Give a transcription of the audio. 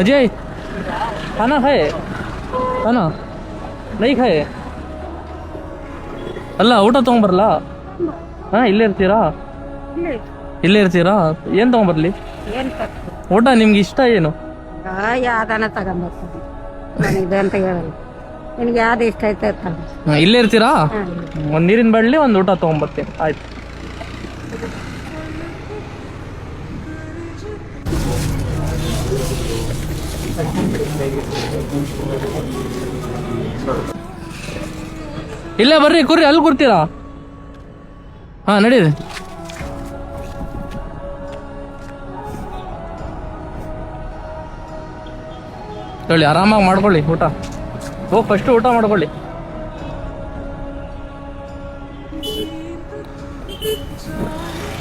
अजय खाना खाए खाना नहीं खाए ಅಲ್ಲ ಊಟ ತೊಗೊಂಬರಲ್ಲ ಹಾಂ ಇಲ್ಲೇ ಇರ್ತೀರಾ ಇಲ್ಲೇ ಇರ್ತೀರಾ ಏನು ತೊಗೊಂಬರ್ಲಿ ಊಟ ನಿಮ್ಗೆ ಇಷ್ಟ ಏನು ಯಾವ್ದಾನ ತಗೊಂಬರ್ತೀನಿ ನನಗೆ ಅಂತ ಹೇಳಲ್ಲ ನಿನಗೆ ಯಾವ್ದು ಇಷ್ಟ ಐತೆ ತಗೋ. ಇಲ್ಲೇ ಇರ್ತೀರಾ ಒಂದು ನೀರಿನ ಬಳ್ಳಿ ಒಂದು ಊಟ ತೊಗೊಂಬರ್ತೀನಿ ಆಯ್ತು ಇಲ್ಲೇ ಬರ್ರಿ ಕುರ್ರಿ ಅಲ್ಲಿ ಕೂರ್ತೀರಾ ಹಾಂ ನಡೀರಿ ಹೇಳಿ ಆರಾಮಾಗಿ ಮಾಡ್ಕೊಳ್ಳಿ ಊಟ ಫಸ್ಟ್ ಊಟ ಮಾಡ್ಕೊಳ್ಳಿ